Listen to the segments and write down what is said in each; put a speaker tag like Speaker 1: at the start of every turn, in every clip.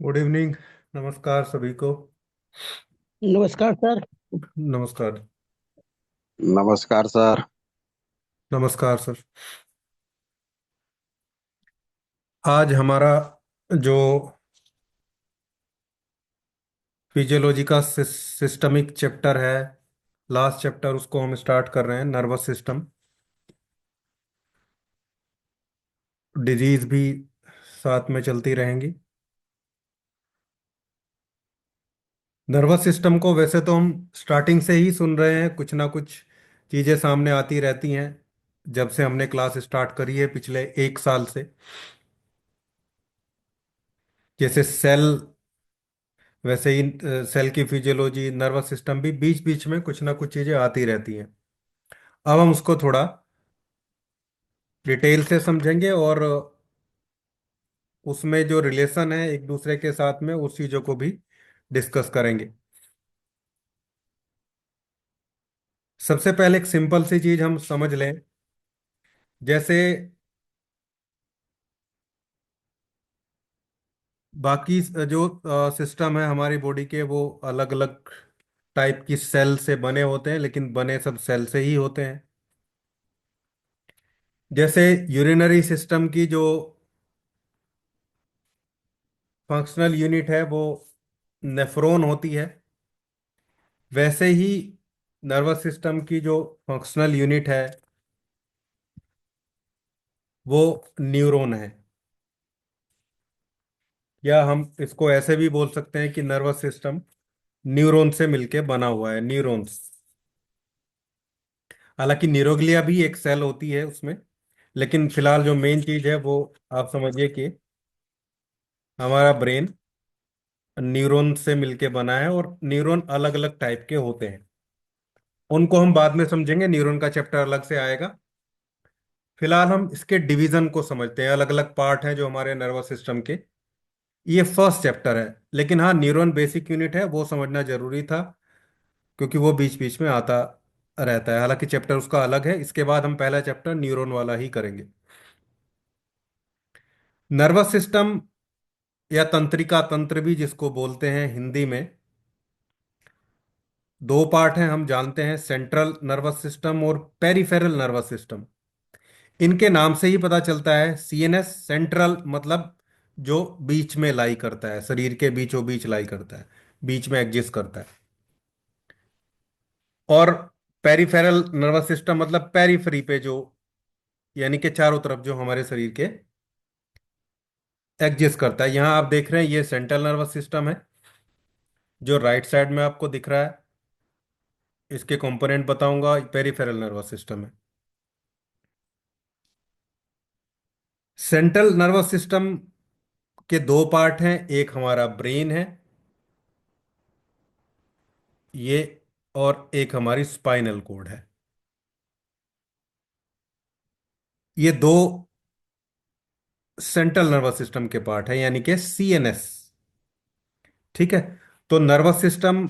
Speaker 1: Good evening. नमस्कार सभी को।
Speaker 2: नमस्कार सर।
Speaker 1: नमस्कार।
Speaker 3: नमस्कार सर।
Speaker 1: नमस्कार सर। आज हमारा जो फिजियोलॉजी का सिस्टमिक चैप्टर है, लास्ट चैप्टर, उसको हम स्टार्ट कर रहे हैं। नर्वस सिस्टम, डिजीज भी साथ में चलती रहेंगी। नर्वस सिस्टम को वैसे तो हम स्टार्टिंग से ही सुन रहे हैं, कुछ ना कुछ चीजें सामने आती रहती हैं जब से हमने क्लास स्टार्ट करी है, पिछले 1 साल से। जैसे सेल, वैसे ही सेल की फिजियोलॉजी, नर्वस सिस्टम भी बीच बीच में कुछ ना कुछ चीजें आती रहती हैं। अब हम उसको थोड़ा डिटेल से समझेंगे और उसमें जो रिलेशन है एक दूसरे के साथ में, उस चीजों को भी डिस्कस करेंगे। सबसे पहले एक सिंपल सी चीज हम समझ लें। जैसे बाकी जो सिस्टम है हमारी बॉडी के, वो अलग अलग टाइप की सेल से बने होते हैं, लेकिन बने सब सेल से ही होते हैं। जैसे यूरिनरी सिस्टम की जो फंक्शनल यूनिट है वो नेफ्रॉन होती है, वैसे ही नर्वस सिस्टम की जो फंक्शनल यूनिट है वो न्यूरॉन है। या हम इसको ऐसे भी बोल सकते हैं कि नर्वस सिस्टम न्यूरॉन से मिलके बना हुआ है, न्यूरॉन्स। हालांकि न्यूरोग्लिया भी एक सेल होती है उसमें, लेकिन फिलहाल जो मेन चीज है वो आप समझिए कि हमारा ब्रेन न्यूरॉन से मिलके बना है, और न्यूरॉन अलग अलग टाइप के होते हैं। उनको हम बाद में समझेंगे, न्यूरॉन का चैप्टर अलग से आएगा। फिलहाल हम इसके डिवीजन को समझते हैं, अलग अलग पार्ट हैं जो हमारे नर्वस सिस्टम के। ये फर्स्ट चैप्टर है, लेकिन हाँ, न्यूरॉन बेसिक यूनिट है, वो समझना जरूरी था क्योंकि वो बीच बीच में आता रहता है। हालांकि चैप्टर उसका अलग है, इसके बाद हम पहला चैप्टर न्यूरॉन वाला ही करेंगे। नर्वस सिस्टम या तंत्रिका, तंत्र भी जिसको बोलते हैं हिंदी में, दो पार्ट हैं, हम जानते हैं, सेंट्रल नर्वस सिस्टम और पेरिफेरल नर्वस सिस्टम। इनके नाम से ही पता चलता है, सीएनएस सेंट्रल मतलब जो बीच में लाई करता है, शरीर के बीचों बीच लाई करता है, बीच में एग्जिस्ट करता है। और पेरिफेरल नर्वस सिस्टम मतलब पेरिफेरी पे जो, यानी कि चारों तरफ जो हमारे शरीर के एग्जिस्ट करता है। यहां आप देख रहे हैं ये सेंट्रल नर्वस सिस्टम है, जो राइट साइड में आपको दिख रहा है। इसके कंपोनेंट बताऊंगा, पेरिफेरल नर्वस सिस्टम है। सेंट्रल नर्वस सिस्टम के दो पार्ट हैं, एक हमारा ब्रेन है ये, और एक हमारी स्पाइनल कोड है। ये दो सेंट्रल नर्वस सिस्टम के पार्ट है, यानी कि सीएनएस। ठीक है। तो nervous system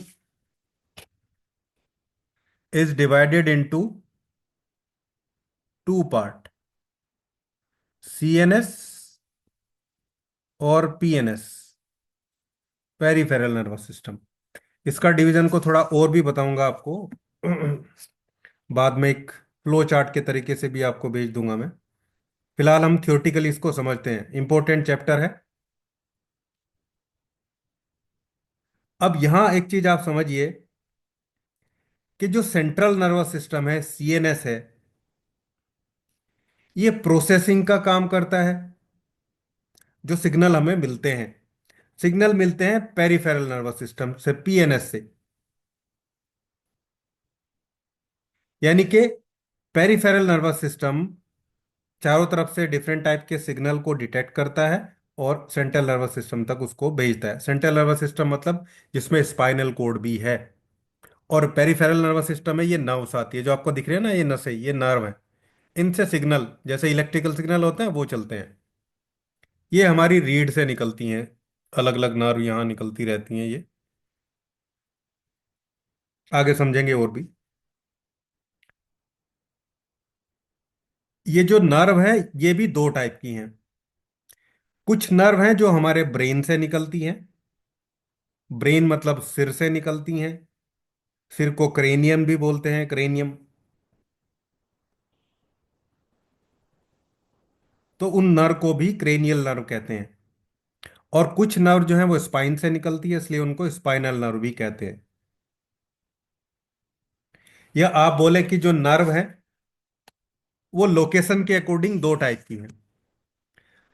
Speaker 1: is divided into two part, CNS और पीएनएस, पेरिफेरल नर्वस सिस्टम। इसका डिवीजन को थोड़ा और भी बताऊंगा आपको बाद में, एक फ्लो चार्ट के तरीके से भी आपको भेज दूंगा मैं। फिलहाल हम थियोरेटिकली इसको समझते हैं, इंपॉर्टेंट चैप्टर है। अब यहां एक चीज आप समझिए कि जो सेंट्रल नर्वस सिस्टम है, सीएनएस है, ये प्रोसेसिंग का काम करता है। जो सिग्नल हमें मिलते हैं, सिग्नल मिलते हैं पेरिफेरल नर्वस सिस्टम से, पीएनएस से। यानी कि पेरिफेरल नर्वस सिस्टम चारों तरफ से डिफरेंट टाइप के सिग्नल को डिटेक्ट करता है और सेंट्रल नर्वस सिस्टम तक उसको भेजता है। सेंट्रल नर्वस सिस्टम मतलब जिसमें स्पाइनल कोड भी है। और पेरिफेरल नर्वस सिस्टम है, ये नर्व्स आती है जो आपको दिख रही है ना, ये नसें, ये नर्व है। इनसे सिग्नल, जैसे इलेक्ट्रिकल सिग्नल होते हैं, वो चलते हैं। ये हमारी रीढ़ से निकलती हैं, अलग अलग नर्व यहाँ निकलती रहती हैं ये। आगे समझेंगे और भी। ये जो नर्व है, ये भी दो टाइप की हैं। कुछ नर्व हैं जो हमारे ब्रेन से निकलती हैं। ब्रेन मतलब सिर से निकलती हैं। सिर को क्रेनियम भी बोलते हैं, क्रेनियम। तो उन नर्व को भी क्रेनियल नर्व कहते हैं। और कुछ नर्व जो है वो स्पाइन से निकलती है, इसलिए उनको स्पाइनल नर्व भी कहते हैं। या आप बोले कि जो नर्व है वो लोकेशन के अकॉर्डिंग दो टाइप की है।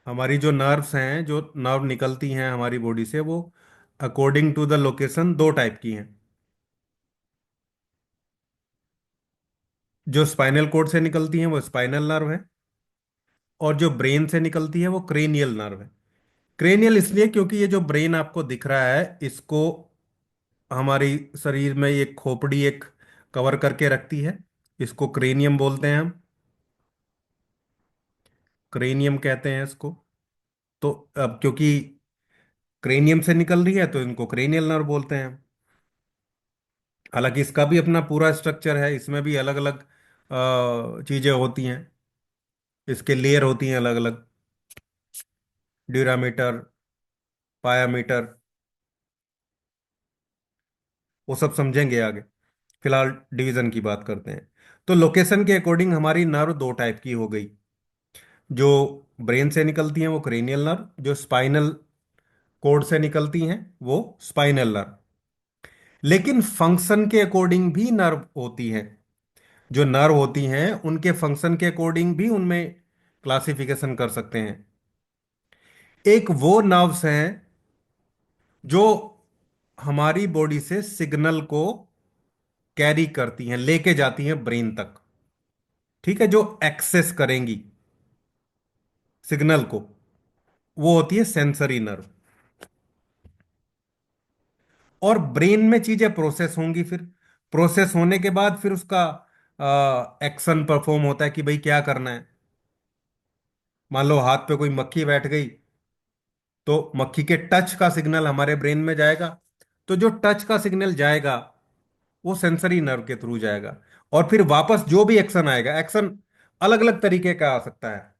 Speaker 1: हमारी जो नर्व्स हैं, जो नर्व निकलती हैं हमारी बॉडी से, वो अकॉर्डिंग टू द लोकेशन दो टाइप की हैं। जो स्पाइनल कोड से निकलती हैं वो स्पाइनल नर्व है। और जो ब्रेन से निकलती है वो क्रेनियल नर्व है। क्रेनियल इसलिए क्योंकि ये जो ब्रेन आपको दिख रहा है, इसको हमारी शरीर में एक खोपड़ी एक कवर करके रखती है। इसको क्रेनियम बोलते हैं हम। क्रेनियम कहते हैं इसको। तो अब क्योंकि क्रेनियम से निकल रही है तो इनको क्रेनियल नर्व बोलते हैं हम। हालांकि इसका भी अपना पूरा स्ट्रक्चर है, इसमें भी अलग अलग चीजें होती हैं। इसके लेयर होती हैं अलग अलग। ड्यूरामीटर, पायामीटर, वो सब समझेंगे आगे। फिलहाल डिवीजन की बात करते हैं। तो लोकेशन के अकॉर्डिंग हमारी नर्व दो टाइप की हो गई। जो ब्रेन से निकलती हैं वो क्रेनियल नर्व, जो स्पाइनल कोड से निकलती हैं वो स्पाइनल नर्व। लेकिन फंक्शन के अकॉर्डिंग भी नर्व होती हैं। जो नर्व होती हैं उनके फंक्शन के अकॉर्डिंग भी उनमें क्लासिफिकेशन कर सकते हैं। एक वो नर्व्स हैं जो हमारी बॉडी से सिग्नल को कैरी करती हैं, लेके जाती हैं ब्रेन तक। ठीक है, जो एक्सेस करेंगी सिग्नल को, वो होती है सेंसरी नर्व। और ब्रेन में चीजें प्रोसेस होंगी, फिर प्रोसेस होने के बाद फिर उसका एक्शन परफॉर्म होता है कि भाई क्या करना है। मान लो हाथ पे कोई मक्खी बैठ गई, तो मक्खी के टच का सिग्नल हमारे ब्रेन में जाएगा। तो जो टच का सिग्नल जाएगा वो सेंसरी नर्व के थ्रू जाएगा। और फिर वापस जो भी एक्शन आएगा, एक्शन अलग अलग तरीके का आ सकता है।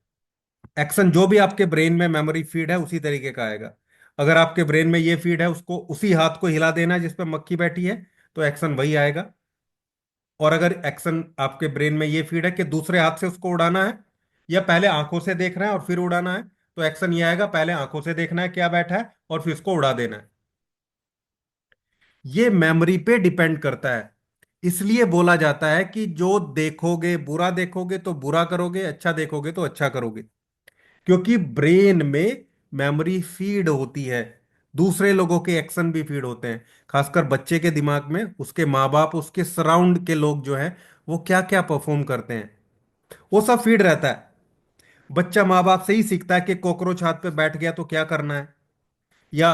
Speaker 1: एक्शन जो भी आपके ब्रेन में मेमोरी फीड है उसी तरीके का आएगा। अगर आपके ब्रेन में ये फीड है, उसको उसी हाथ को हिला देना है जिस पे मक्खी बैठी है, तो एक्शन वही आएगा। और अगर एक्शन आपके ब्रेन में ये फीड है कि दूसरे हाथ से उसको उड़ाना है, या पहले आंखों से देखना है और फिर उड़ाना है, तो एक्शन ये आएगा, पहले आंखों से देखना है क्या बैठा है और फिर उसको उड़ा देना है। ये मेमोरी पे डिपेंड करता है। इसलिए बोला जाता है कि जो देखोगे, बुरा देखोगे तो बुरा करोगे, अच्छा देखोगे तो अच्छा करोगे। क्योंकि ब्रेन में मेमोरी फीड होती है। दूसरे लोगों के एक्शन भी फीड होते हैं। खासकर बच्चे के दिमाग में उसके माँ बाप, उसके सराउंड के लोग जो हैं, वो क्या क्या परफॉर्म करते हैं, वो सब फीड रहता है। बच्चा माँ बाप से ही सीखता है कि कॉकरोच हाथ पे बैठ गया तो क्या करना है। या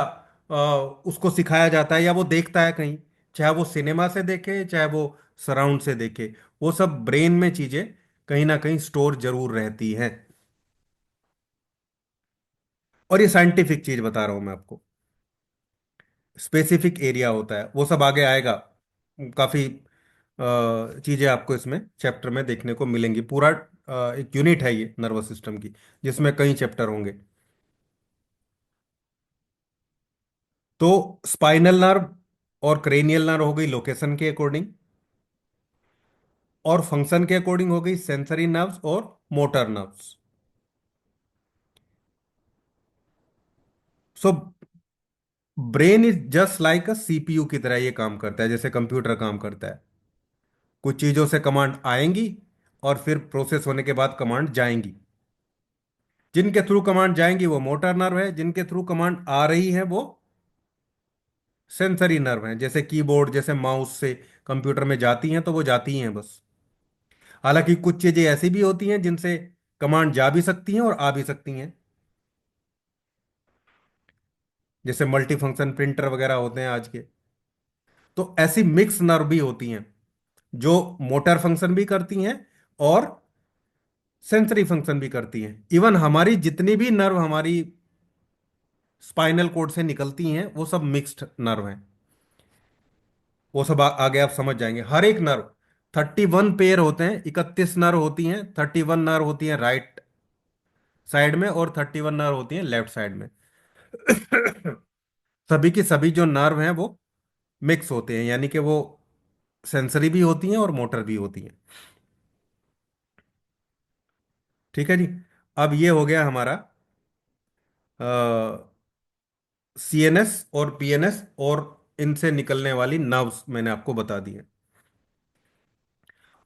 Speaker 1: उसको सिखाया जाता है, या वो देखता है कहीं, चाहे वो सिनेमा से देखे चाहे वो सराउंड से देखे, वो सब ब्रेन में चीजें कहीं ना कहीं स्टोर जरूर रहती हैं। और ये साइंटिफिक चीज बता रहा हूं मैं आपको। स्पेसिफिक एरिया होता है, वो सब आगे आएगा। काफी चीजें आपको इसमें चैप्टर में देखने को मिलेंगी। पूरा एक यूनिट है ये नर्वस सिस्टम की, जिसमें कई चैप्टर होंगे। तो स्पाइनल नर्व और क्रेनियल नर्व हो गई लोकेशन के अकॉर्डिंग। और फंक्शन के अकॉर्डिंग हो गई सेंसरी नर्व्स और motor nerves. So brain is just like a CPU की तरह ये काम करता है, जैसे कंप्यूटर काम करता है। कुछ चीजों से कमांड आएंगी और फिर प्रोसेस होने के बाद कमांड जाएंगी। जिनके थ्रू कमांड जाएंगी वो मोटर नर्व है, जिनके थ्रू कमांड आ रही है वो सेंसरी नर्व है। जैसे कीबोर्ड, जैसे माउस से कंप्यूटर में जाती हैं तो वो जाती हैं बस। हालांकि कुछ चीजें ऐसी भी होती हैं जिनसे कमांड जा भी सकती हैं और आ भी सकती हैं। जैसे मल्टी फंक्शन प्रिंटर वगैरह होते हैं आज के। तो ऐसी मिक्स नर्व भी होती हैं जो मोटर फंक्शन भी करती हैं और सेंसरी फंक्शन भी करती हैं। इवन हमारी जितनी भी नर्व हमारी स्पाइनल कोड से निकलती हैं वो सब मिक्स्ड नर्व हैं। वो सब आगे आप समझ जाएंगे। हर एक नर्व 31 पेयर होते हैं, 31 नर्व होती हैं, 31 नर्व होती हैं राइट साइड में और 31 नर्व होती हैं लेफ्ट साइड में। सभी की सभी जो नर्व हैं वो मिक्स होते हैं, यानी कि वो सेंसरी भी होती हैं और मोटर भी होती हैं। ठीक है जी। अब ये हो गया हमारा सीएनएस और पीएनएस और इनसे निकलने वाली नर्व्स मैंने आपको बता दी है।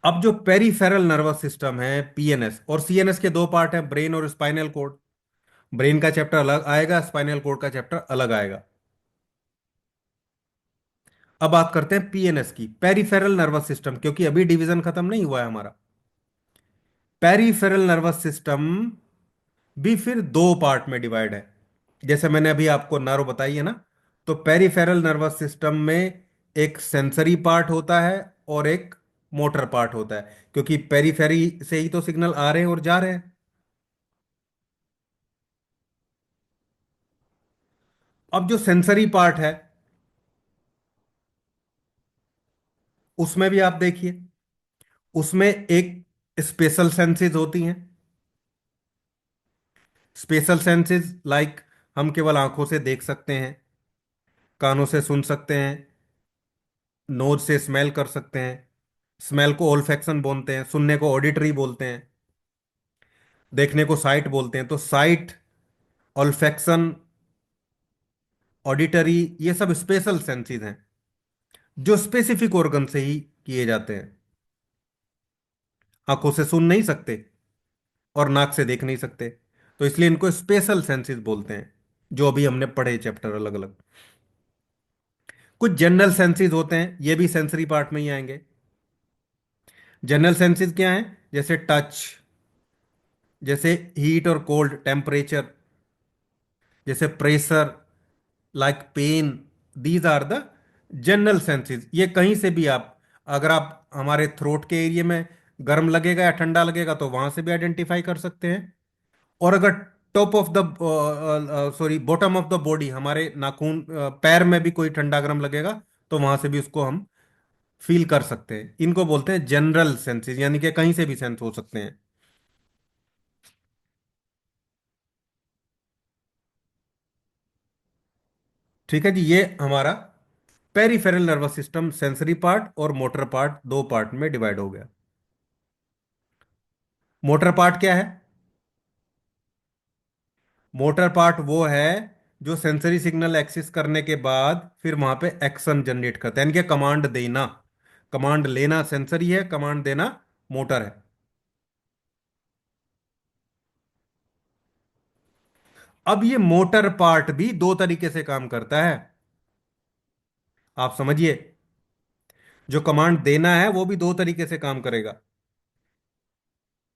Speaker 1: अब जो पेरिफेरल नर्वस सिस्टम है, पीएनएस और सीएनएस के दो पार्ट हैं, ब्रेन और स्पाइनल कोड। ब्रेन का चैप्टर अलग आएगा, स्पाइनल कोड का चैप्टर अलग आएगा। अब बात करते हैं पीएनएस की, पेरिफेरल नर्वस सिस्टम, क्योंकि अभी डिवीजन खत्म नहीं हुआ है हमारा। पेरिफेरल नर्वस सिस्टम भी फिर दो पार्ट में डिवाइड है। जैसे मैंने अभी आपको नर्व बताई है ना, तो पेरिफेरल नर्वस सिस्टम में एक सेंसरी पार्ट होता है और एक मोटर पार्ट होता है, क्योंकि पेरिफेरी से ही तो सिग्नल आ रहे हैं और जा रहे हैं। अब जो सेंसरी पार्ट है उसमें भी आप देखिए, उसमें एक स्पेशल सेंसेस होती हैं। स्पेशल सेंसेस लाइक हम केवल आंखों से देख सकते हैं, कानों से सुन सकते हैं, नोज से स्मेल कर सकते हैं। स्मेल को ओल्फैक्शन बोलते हैं, सुनने को ऑडिटरी बोलते हैं, देखने को साइट बोलते हैं। तो साइट, ओल्फैक्शन, ऑडिटरी, ये सब स्पेशल सेंसेस हैं जो स्पेसिफिक ऑर्गन से ही किए जाते हैं। आंखों से सुन नहीं सकते और नाक से देख नहीं सकते, तो इसलिए इनको स्पेशल सेंसेस बोलते हैं, जो अभी हमने पढ़े चैप्टर अलग अलग। कुछ जनरल सेंसेस होते हैं, ये भी सेंसरी पार्ट में ही आएंगे। जनरल सेंसेस क्या हैं? जैसे टच, जैसे हीट और कोल्ड, टेम्परेचर, जैसे pressure, like pain. These are the general senses. ये कहीं से भी आप, अगर आप हमारे थ्रोट के एरिया में गर्म लगेगा या ठंडा लगेगा तो वहां से भी आइडेंटिफाई कर सकते हैं। और अगर top of the sorry bottom of the body, हमारे नाखून पैर में भी कोई ठंडा गर्म लगेगा तो वहां से भी उसको हम फील कर सकते हैं। इनको बोलते हैं जनरल सेंसेस, यानी कि कहीं से भी सेंस हो सकते हैं। ठीक है जी। ये हमारा peripheral nervous system sensory part और मोटर पार्ट दो पार्ट में डिवाइड हो गया। मोटर पार्ट क्या है? मोटर पार्ट वो है जो सेंसरी सिग्नल एक्सेस करने के बाद फिर वहां पे एक्शन जनरेट करता है, यानी कि कमांड देना। कमांड लेना सेंसरी है, कमांड देना मोटर है। अब ये मोटर पार्ट भी दो तरीके से काम करता है, आप समझिए। जो कमांड देना है वो भी दो तरीके से काम करेगा।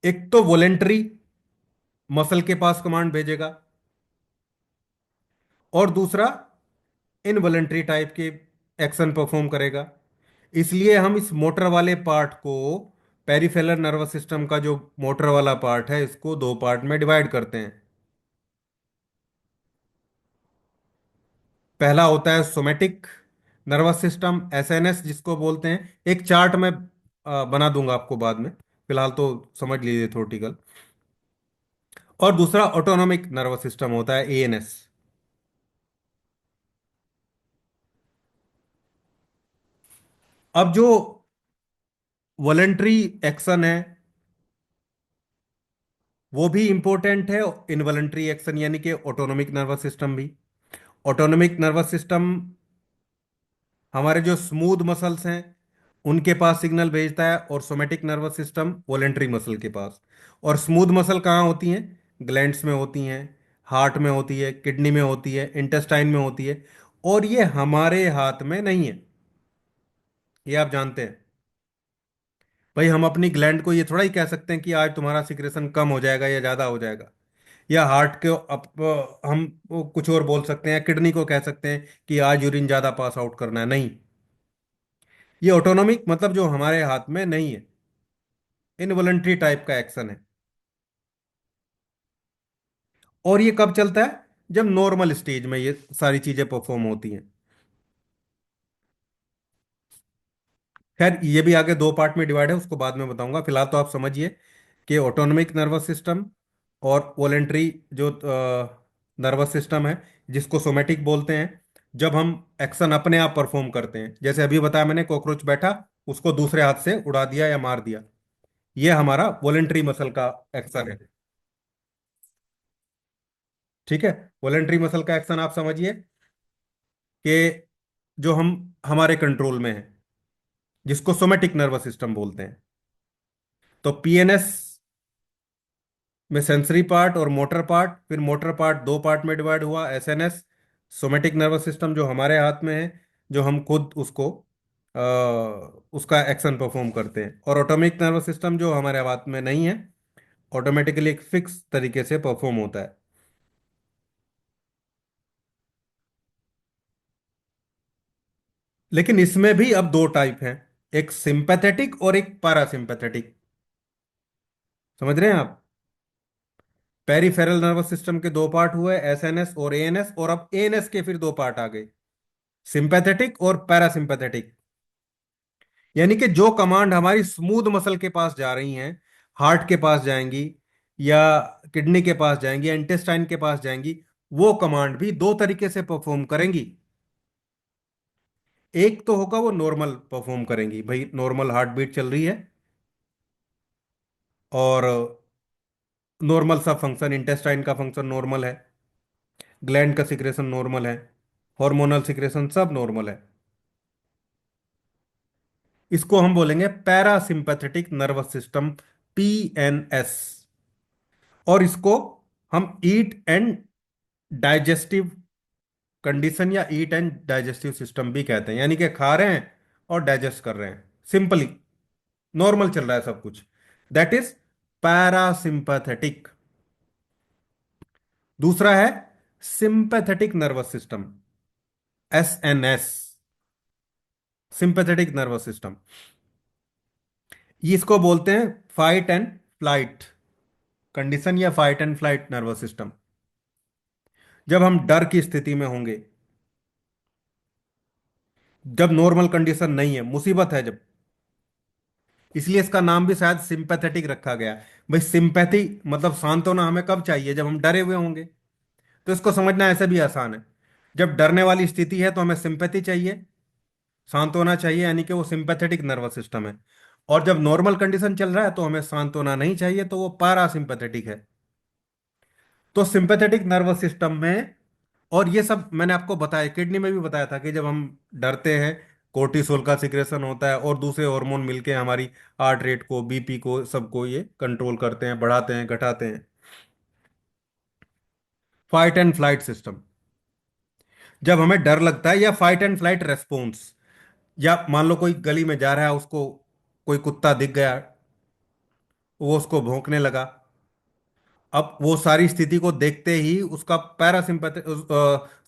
Speaker 1: एक तो वॉलेंटरी, मसल के पास कमांड भेजेगा, और दूसरा इनवॉलेंटरी टाइप के एक्शन परफॉर्म करेगा। इसलिए हम इस मोटर वाले पार्ट को, पेरिफेरल नर्वस सिस्टम का जो मोटर वाला पार्ट है, इसको दो पार्ट में डिवाइड करते हैं। पहला होता है सोमेटिक नर्वस सिस्टम, एसएनएस जिसको बोलते हैं। एक चार्ट में बना दूंगा आपको बाद में, फिलहाल तो समझ लीजिए थ्योरेटिकल। और दूसरा ऑटोनॉमिक नर्वस सिस्टम होता है, एएनएस। अब जो वॉलेंट्री एक्शन है वो भी इंपॉर्टेंट है, इनवॉलेंट्री एक्शन यानी कि ऑटोनॉमिक नर्वस सिस्टम भी। ऑटोनॉमिक नर्वस सिस्टम हमारे जो स्मूथ मसल्स हैं उनके पास सिग्नल भेजता है, और somatic nervous system voluntary muscle के पास। और स्मूथ मसल कहाँ होती हैं? ग्लैंड्स में होती हैं, हार्ट में होती है, किडनी में होती है, इंटेस्टाइन में होती है। और ये हमारे हाथ में नहीं है, ये आप जानते हैं। भाई हम अपनी ग्लैंड को ये थोड़ा ही कह सकते हैं कि आज तुम्हारा सिक्रेशन कम हो जाएगा या ज्यादा हो जाएगा। या हार्ट के हम वो कुछ और बोल सकते हैं, किडनी को कह सकते हैं कि आज यूरिन ज्यादा पास आउट करना है। नहीं, ये ऑटोनॉमिक मतलब जो हमारे हाथ में नहीं है, इनवॉलंटरी टाइप का एक्शन है। और ये कब चलता है? जब नॉर्मल स्टेज में ये सारी चीजें परफॉर्म होती हैं। खैर ये भी आगे दो पार्ट में डिवाइड है, उसको बाद में बताऊंगा। फिलहाल तो आप समझिए कि ऑटोनॉमिक नर्वस सिस्टम और वॉलेंट्री जो नर्वस सिस्टम है, जिसको सोमेटिक बोलते हैं, जब हम एक्शन अपने आप परफॉर्म करते हैं। जैसे अभी बताया मैंने, कॉकरोच बैठा, उसको दूसरे हाथ से उड़ा दिया या मार दिया, ये हमारा वॉलेंट्री मसल का एक्शन है। ठीक है। वॉलेंट्री मसल का एक्शन आप समझिए कि जो हम हमारे कंट्रोल में है, जिसको सोमेटिक नर्वस सिस्टम बोलते हैं। तो पीएनएस में सेंसरी पार्ट और मोटर पार्ट, फिर मोटर पार्ट दो पार्ट में डिवाइड हुआ, एसएनएस, सोमेटिक नर्वस सिस्टम जो हमारे हाथ में है, जो हम खुद उसको अ, उसका एक्शन परफॉर्म करते हैं। और ऑटोमिक नर्वस सिस्टम जो हमारे हाथ में नहीं है, ऑटोमेटिकली एक फिक्स तरीके से परफॉर्म होता है। लेकिन इसमें भी अब दो टाइप हैं, एक सिंपैथेटिक और एक पैरासिम्पैथेटिक। समझ रहे हैं आप? पेरिफेरल नर्वस सिस्टम के दो पार्ट हुए, एसएनएस और एएनएस, और अब एएनएस के फिर दो पार्ट आ गए, सिंपैथेटिक और पैरासिम्पैथेटिक। यानी कि जो कमांड हमारी स्मूथ मसल के पास जा रही हैं, हार्ट के पास जाएंगी, या किडनी के पास जाएंगी, या इंटेस्टाइन के पास जाएंगी, वो कमांड भी दो तरीके से परफॉर्म करेंगी। एक तो होगा वो नॉर्मल परफॉर्म करेंगी, भाई नॉर्मल हार्ट बीट चल रही है, और नॉर्मल सा फंक्शन, इंटेस्टाइन का फंक्शन नॉर्मल है, ग्लैंड का सिक्रेशन नॉर्मल है, हार्मोनल सिक्रेशन सब नॉर्मल है। इसको हम बोलेंगे पैरासिम्पैथेटिक नर्वस सिस्टम, पीएनएस। और इसको हम ईट एंड डाइजेस्टिव कंडीशन या ईट एंड डाइजेस्टिव सिस्टम भी कहते हैं, यानी कि खा रहे हैं और डाइजेस्ट कर रहे हैं, सिंपली नॉर्मल चल रहा है सब कुछ। That is parasympathetic. दूसरा है sympathetic nervous system, SNS, sympathetic nervous system. इसको बोलते हैं फाइट एंड फ्लाइट कंडीशन या fight and flight nervous system. जब हम डर की स्थिति में होंगे, जब नॉर्मल कंडीशन नहीं है, मुसीबत है जब, इसलिए इसका नाम भी शायद सिंपैथेटिक रखा गया। भाई सिंपैथी मतलब सांत्वना हमें कब चाहिए? जब हम डरे हुए होंगे। तो इसको समझना ऐसे भी आसान है, जब डरने वाली स्थिति है तो हमें सिंपैथी चाहिए, सांत्वना चाहिए, यानी कि वो सिंपैथेटिक नर्वस सिस्टम है। और जब नॉर्मल कंडीशन चल रहा है तो हमें सांत्वना नहीं चाहिए, तो वो पैरासिम्पैथेटिक है। तो सिंपैथेटिक नर्वस सिस्टम में, और ये सब मैंने आपको बताया, किडनी में भी बताया था कि जब हम डरते हैं, कोर्टिसोल का सिक्रेशन होता है और दूसरे हार्मोन मिलके हमारी हार्ट रेट को, बीपी को, सबको ये कंट्रोल करते हैं, बढ़ाते हैं, घटाते हैं। फाइट एंड फ्लाइट सिस्टम, जब हमें डर लगता है, या फाइट एंड फ्लाइट रेस्पॉन्स, या मान लो कोई गली में जा रहा है, उसको कोई कुत्ता दिख गया, वो उसको भौंकने लगा। अब वो सारी स्थिति को देखते ही उसका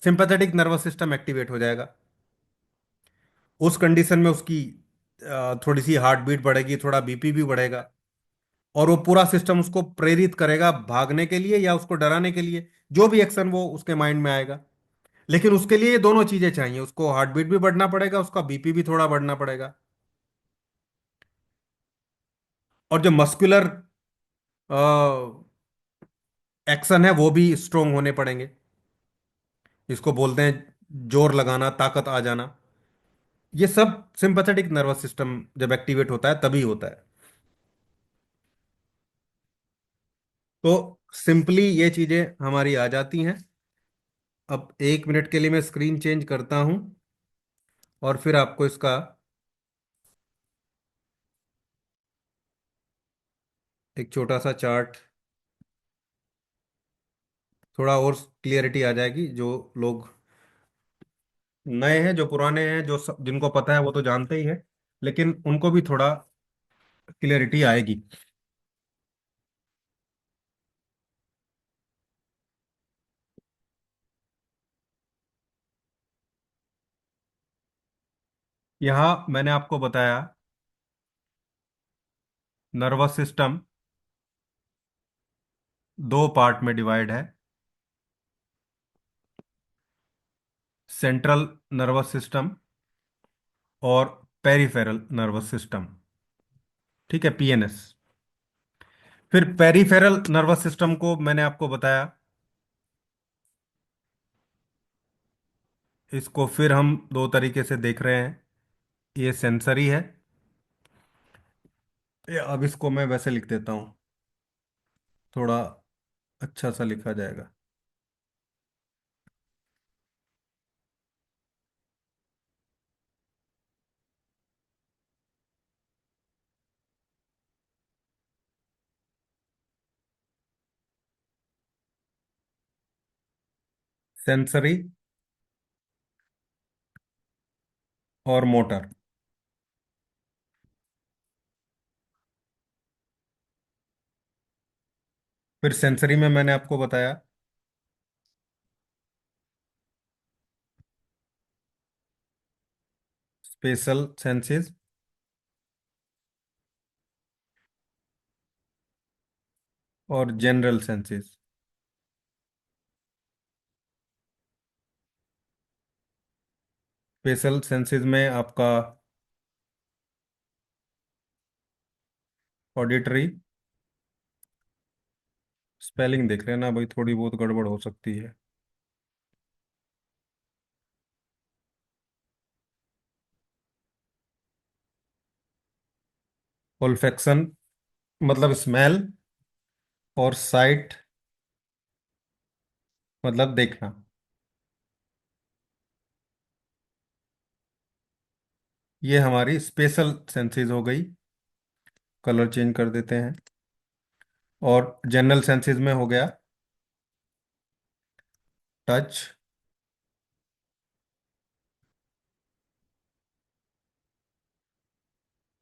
Speaker 1: सिंपैथेटिक नर्वस सिस्टम एक्टिवेट हो जाएगा। उस कंडीशन में उसकी थोड़ी सी हार्ट बीट बढ़ेगी, थोड़ा बीपी भी बढ़ेगा, और वो पूरा सिस्टम उसको प्रेरित करेगा भागने के लिए या उसको डराने के लिए, जो भी एक्शन वो उसके माइंड में आएगा। लेकिन उसके लिए ये दोनों चीजें चाहिए, उसको हार्ट बीट भी बढ़ना पड़ेगा, उसका बीपी भी थोड़ा बढ़ना पड़ेगा, और जो मस्कुलर एक्शन है वो भी स्ट्रोंग होने पड़ेंगे। इसको बोलते हैं जोर लगाना, ताकत आ जाना। ये सब सिंपैथेटिक नर्वस सिस्टम जब एक्टिवेट होता है तभी होता है। तो सिंपली ये चीजें हमारी आ जाती हैं। अब 1 मिनट के लिए मैं स्क्रीन चेंज करता हूं, और फिर आपको इसका एक छोटा सा चार्ट, थोड़ा और क्लियरिटी आ जाएगी। जो लोग नए हैं, जो पुराने हैं, जिनको पता है वो तो जानते ही है, लेकिन उनको भी थोड़ा क्लियरिटी आएगी। यहाँ मैंने आपको बताया नर्वस सिस्टम दो पार्ट में डिवाइड है, सेंट्रल नर्वस सिस्टम और पेरिफेरल नर्वस सिस्टम। ठीक है, पीएनएस। फिर पेरिफेरल नर्वस सिस्टम को मैंने आपको बताया। इसको फिर हम दो तरीके से देख रहे हैं। ये सेंसरी है। अब इसको मैं वैसे लिख देता हूँ, थोड़ा अच्छा सा लिखा जाएगा। सेंसरी और मोटर। फिर सेंसरी में मैंने आपको बताया स्पेशल सेंसेस और जनरल सेंसेस। स्पेशल सेंसेस में आपका ऑडिटरी, स्पेलिंग देख रहे हैं ना भाई, थोड़ी बहुत गड़बड़ हो सकती है। ओल्फैक्शन मतलब स्मेल, और साइट मतलब देखना। ये हमारी स्पेशल सेंसेस हो गई। कलर चेंज कर देते हैं। और जनरल सेंसेस में हो गया टच,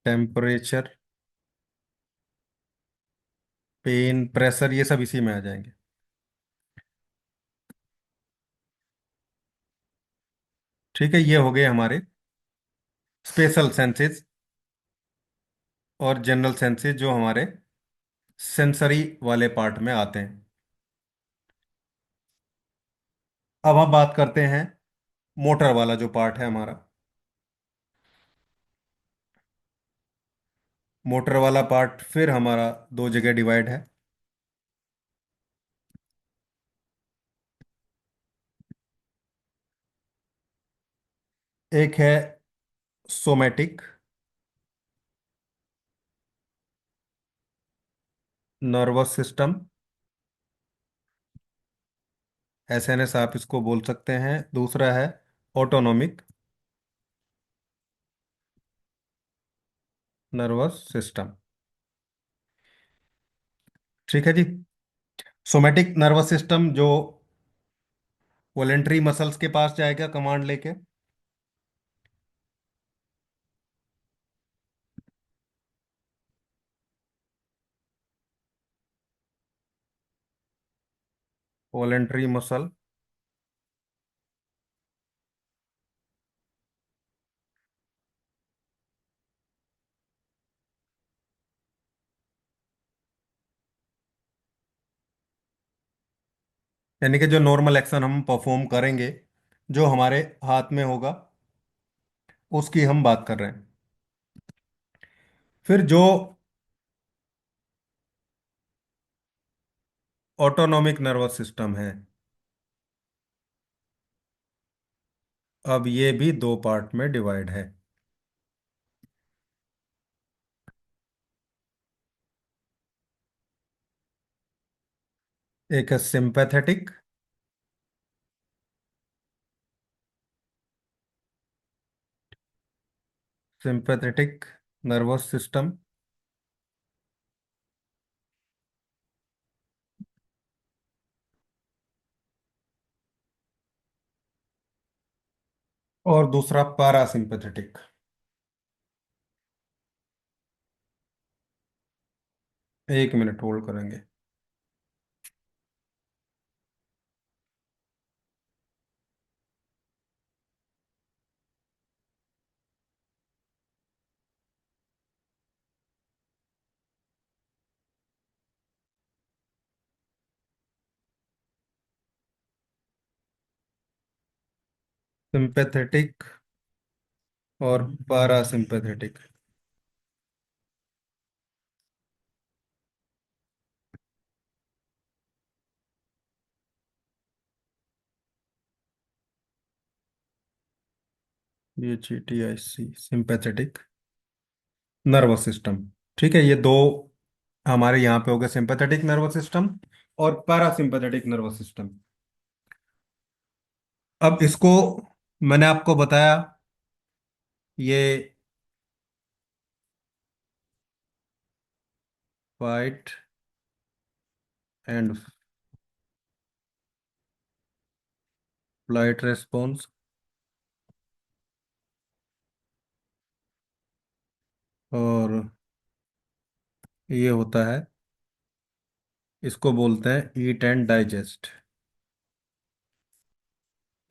Speaker 1: टेम्परेचर, पेन, प्रेशर, ये सब इसी में आ जाएंगे। ठीक है, ये हो गए हमारे स्पेशल सेंसेस और जनरल सेंसेस जो हमारे सेंसरी वाले पार्ट में आते हैं। अब हम बात करते हैं मोटर वाला जो पार्ट है हमारा। मोटर वाला पार्ट फिर हमारा दो जगह डिवाइड है। एक है सोमैटिक नर्वस सिस्टम, एसएनएस आप इसको बोल सकते हैं। दूसरा है ऑटोनोमिक नर्वस सिस्टम। ठीक है जी। सोमैटिक नर्वस सिस्टम जो वॉलेंटरी मसल्स के पास जाएगा कमांड लेके। वॉलेंटरी मसल, यानी कि जो नॉर्मल एक्शन हम परफॉर्म करेंगे, जो हमारे हाथ में होगा, उसकी हम बात कर रहे हैं। फिर जो ऑटोनॉमिक नर्वस सिस्टम है, अब ये भी दो पार्ट में डिवाइड है। एक है सिंपैथेटिक, सिंपैथेटिक नर्वस सिस्टम, और दूसरा पैरासिम्पैथेटिक। एक मिनट होल्ड करेंगे। सिंपैथेटिक और parasympathetic. GTIC sympathetic nervous system. ठीक है, ये दो हमारे यहाँ पे हो गए, सिंपैथेटिक नर्वस सिस्टम और पैरासिम्पैथेटिक नर्वस सिस्टम। अब इसको मैंने आपको बताया, ये फाइट एंड फ्लाइट रेस्पॉन्स, और ये होता है, इसको बोलते हैं eat and digest,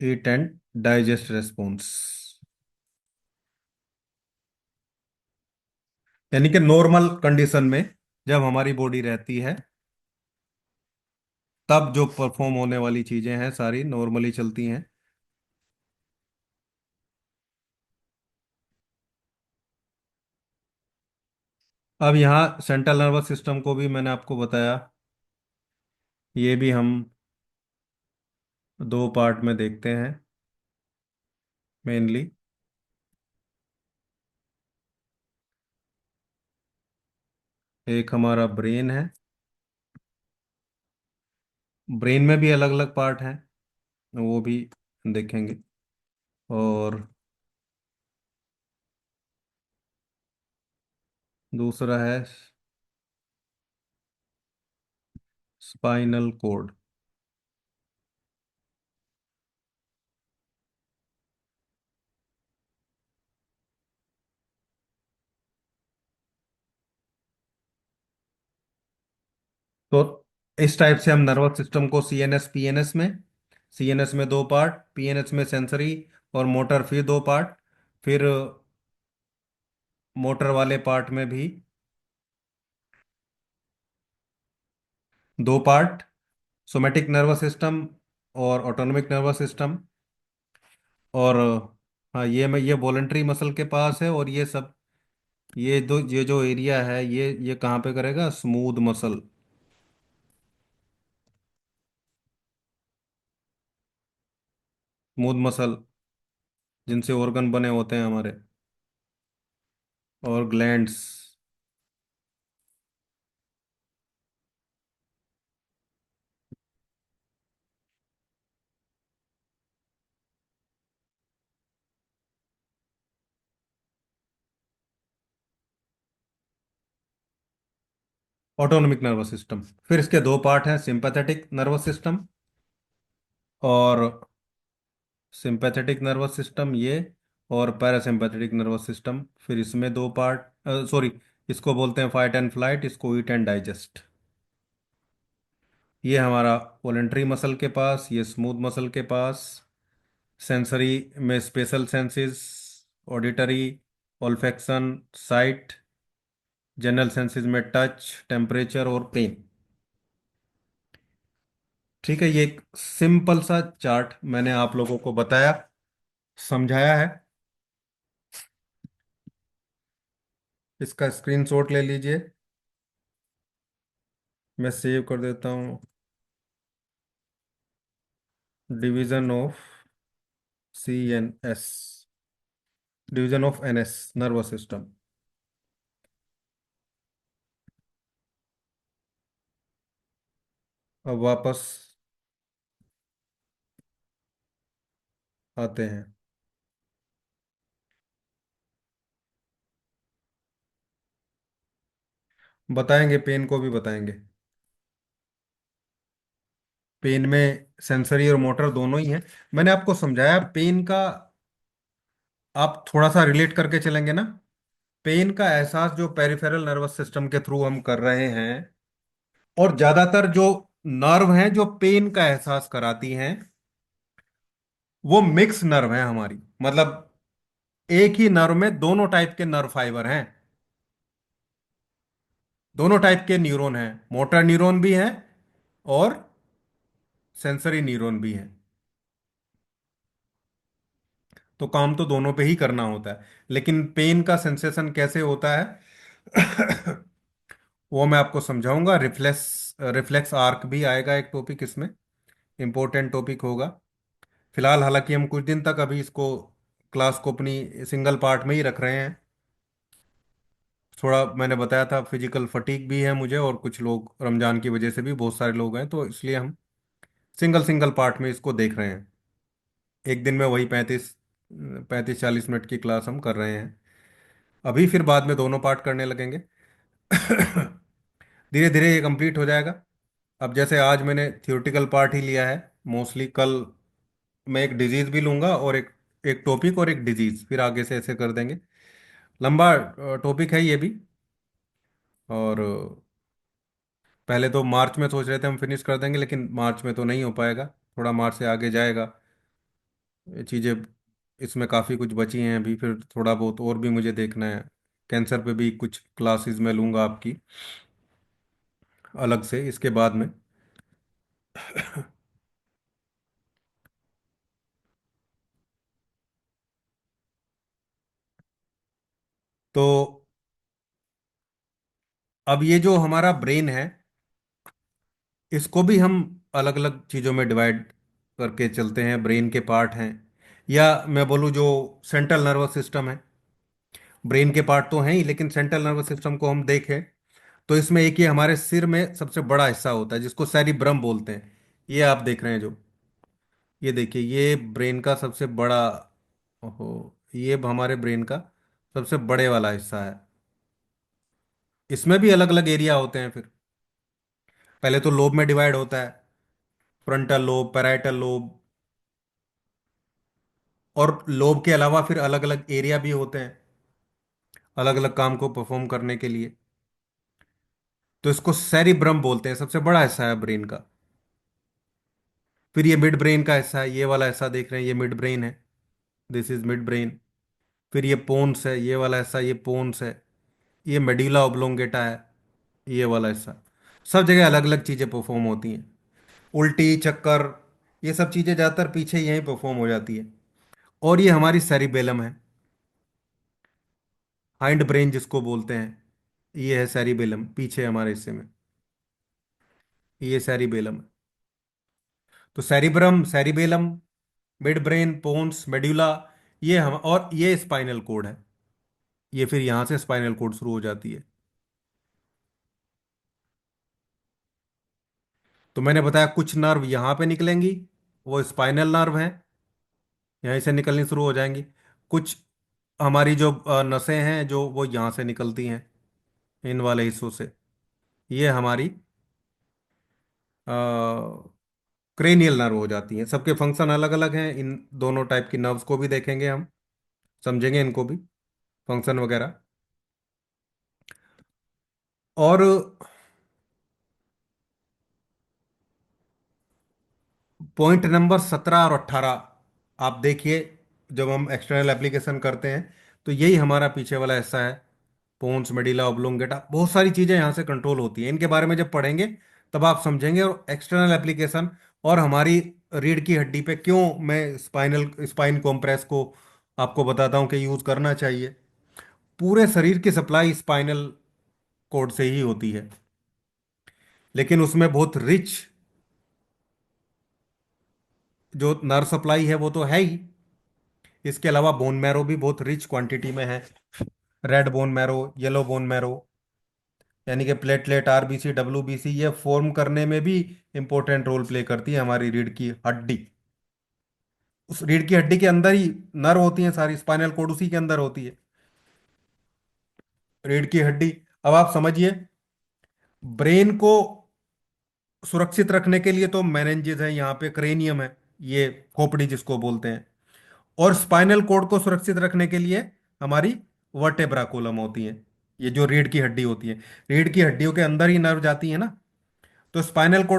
Speaker 1: eat and digest response. यानी कि नॉर्मल कंडीशन में जब हमारी बॉडी रहती है, तब जो परफॉर्म होने वाली चीजें हैं सारी नॉर्मली चलती हैं। अब यहाँ सेंट्रल नर्वस सिस्टम को भी मैंने आपको बताया, ये भी हम दो पार्ट में देखते हैं मेनली। एक हमारा ब्रेन है, ब्रेन में भी अलग अलग पार्ट हैं, वो भी देखेंगे। और दूसरा है स्पाइनल कोड। तो इस टाइप से हम नर्वस सिस्टम को सीएनएस पीएनएस में, सीएनएस में दो पार्ट, पीएनएस में सेंसरी और मोटर फिर दो पार्ट, फिर मोटर वाले पार्ट में भी दो पार्ट, सोमेटिक नर्वस सिस्टम और ऑटोनोमिक नर्वस सिस्टम। और हाँ, ये वॉलेंटरी मसल के पास है, और ये सब, ये जो एरिया है, ये कहाँ पे करेगा, स्मूथ मसल, स्मूथ मसल जिनसे ऑर्गन बने होते हैं हमारे, और ग्लैंड्स। ऑटोनोमिक नर्वस सिस्टम, फिर इसके दो पार्ट हैं, सिंपैथेटिक नर्वस सिस्टम और सिंपैथेटिक नर्वस सिस्टम ये, और पैरासिम्पैथेटिक नर्वस सिस्टम, फिर इसमें दो पार्ट, सॉरी, इसको बोलते हैं फाइट एंड फ्लाइट, इसको ईट एंड डाइजेस्ट। ये हमारा वॉलेंटरी मसल के पास, ये स्मूथ मसल के पास। सेंसरी में special senses, auditory, olfaction, site, general senses में टच, टेम्परेचर और पेन। ठीक है, ये एक सिंपल सा चार्ट मैंने आप लोगों को बताया, समझाया है। इसका स्क्रीनशॉट ले लीजिए, मैं सेव कर देता हूँ। Division of CNS, division of NS, nervous system. अब वापस आते हैं, बताएंगे, पेन को भी बताएंगे। पेन में सेंसरी और मोटर दोनों ही हैं। मैंने आपको समझाया पेन का, आप थोड़ा सा रिलेट करके चलेंगे ना, पेन का एहसास जो पेरिफेरल नर्वस सिस्टम के थ्रू हम कर रहे हैं, और ज्यादातर जो नर्व हैं जो पेन का एहसास कराती हैं, वो मिक्स नर्व है हमारी, मतलब एक ही नर्व में दोनों टाइप के नर्व फाइबर हैं, दोनों टाइप के न्यूरॉन हैं, मोटर न्यूरॉन भी हैं और सेंसरी न्यूरॉन भी हैं। तो काम तो दोनों पे ही करना होता है, लेकिन पेन का सेंसेशन कैसे होता है वो मैं आपको समझाऊंगा। रिफ्लेक्स, रिफ्लेक्स आर्क भी आएगा एक टॉपिक इसमें, इंपॉर्टेंट टॉपिक होगा। फिलहाल हालांकि हम कुछ दिन तक अभी इसको क्लास को अपनी सिंगल पार्ट में ही रख रहे हैं। थोड़ा मैंने बताया था फिजिकल फटीग भी है मुझे, और कुछ लोग रमजान की वजह से भी बहुत सारे लोग हैं, तो इसलिए हम सिंगल सिंगल पार्ट में इसको देख रहे हैं। एक दिन में वही 35-40 मिनट की क्लास हम कर रहे हैं अभी। फिर बाद में दोनों पार्ट करने लगेंगे। धीरे धीरे ये कंप्लीट हो जाएगा। अब जैसे आज मैंने थियोरेटिकल पार्ट ही लिया है मोस्टली, कल मैं एक डिजीज भी लूंगा, और एक एक टॉपिक और एक डिजीज, फिर आगे से ऐसे कर देंगे। लंबा टॉपिक है ये भी। और पहले तो मार्च में सोच रहे थे हम फिनिश कर देंगे, लेकिन मार्च में तो नहीं हो पाएगा, थोड़ा मार्च से आगे जाएगा। ये चीज़ें इसमें काफ़ी कुछ बची हैं अभी, फिर थोड़ा बहुत और भी मुझे देखना है। कैंसर पे भी कुछ क्लासेस मैं लूँगा आपकी अलग से इसके बाद में। तो अब ये जो हमारा ब्रेन है, इसको भी हम अलग अलग चीज़ों में डिवाइड करके चलते हैं। ब्रेन के पार्ट हैं, या मैं बोलूँ जो सेंट्रल नर्वस सिस्टम है, ब्रेन के पार्ट तो हैं ही, लेकिन सेंट्रल नर्वस सिस्टम को हम देखें तो इसमें एक ये हमारे सिर में सबसे बड़ा हिस्सा होता है जिसको सेरिब्रम बोलते हैं। ये आप देख रहे हैं जो, ये देखिए, ये ब्रेन का सबसे बड़ा, ओहो, ये हमारे ब्रेन का सबसे बड़े वाला हिस्सा है। इसमें भी अलग अलग एरिया होते हैं फिर। पहले तो लोब में डिवाइड होता है, फ्रंटल लोब, पैराइटल लोब, और लोब के अलावा फिर अलग अलग एरिया भी होते हैं अलग अलग काम को परफॉर्म करने के लिए। तो इसको सेरिब्रम बोलते हैं, सबसे बड़ा हिस्सा है ब्रेन का। फिर ये मिड ब्रेन का हिस्सा है, ये वाला हिस्सा देख रहे हैं, ये मिड ब्रेन है, दिस इज मिड ब्रेन। फिर ये पोन्स है, ये वाला हिस्सा, ये पोन्स है। ये मेडुला ऑब्लोंगेटा है, ये वाला हिस्सा। सब जगह अलग अलग चीजें परफॉर्म होती हैं। उल्टी, चक्कर, ये सब चीजें ज्यादातर पीछे यहीं परफॉर्म हो जाती है। और ये हमारी सेरिबेलम है, हाइंड ब्रेन जिसको बोलते हैं, ये है सेरिबेलम पीछे हमारे हिस्से में, ये सेरिबेलम है। तो cerebrum, cerebellum, mid brain, pons, medulla, ये हम, और ये स्पाइनल कोड है। ये फिर यहां से स्पाइनल कोड शुरू हो जाती है। तो मैंने बताया कुछ नर्व यहां पे निकलेंगी, वो स्पाइनल नर्व है, यहीं से निकलनी शुरू हो जाएंगी। कुछ हमारी जो नसें हैं जो, वो यहाँ से निकलती हैं, इन वाले हिस्सों से। ये हमारी क्रेनियल नर्व हो जाती हैं। सबके फंक्शन अलग अलग हैं, इन दोनों टाइप की नर्व्स को भी देखेंगे हम, समझेंगे इनको भी, फंक्शन वगैरह। और पॉइंट नंबर 17 और 18 आप देखिए, जब हम एक्सटर्नल एप्लीकेशन करते हैं तो यही हमारा पीछे वाला हिस्सा है, पोन्स, मेडिला ऑब्लोंगेटा। बहुत सारी चीजें यहाँ से कंट्रोल होती हैं, इनके बारे में जब पढ़ेंगे तब आप समझेंगे। और एक्सटर्नल एप्लीकेशन, और हमारी रीढ़ की हड्डी पे क्यों मैं स्पाइन कॉम्प्रेस को आपको बताता हूँ कि यूज करना चाहिए। पूरे शरीर की सप्लाई स्पाइनल कोड से ही होती है, लेकिन उसमें बहुत रिच जो नर्व सप्लाई है वो तो है ही, इसके अलावा बोन मैरो भी बहुत रिच क्वांटिटी में है। Red bone marrow, yellow bone marrow, यानी कि प्लेटलेट, आरबीसी, डब्ल्यूबीसी, ये फॉर्म करने में भी इंपॉर्टेंट रोल प्ले करती है हमारी रीढ़ की हड्डी। उस रीढ़ की हड्डी के अंदर ही नर्व होती है सारी, स्पाइनल कोड उसी के अंदर होती है, रीढ़ की हड्डी। अब आप समझिए, ब्रेन को सुरक्षित रखने के लिए तो मेनेंजेस है, यहाँ पे क्रेनियम है, ये खोपड़ी जिसको बोलते हैं। और स्पाइनल कोड को सुरक्षित रखने के लिए हमारी वर्टेब्रा कोलम होती है, ये जो रीढ़ की हड्डी होती है। रीढ़ की हड्डियों के अंदर ही नर्व जाती है ना, तो स्पाइनल कोड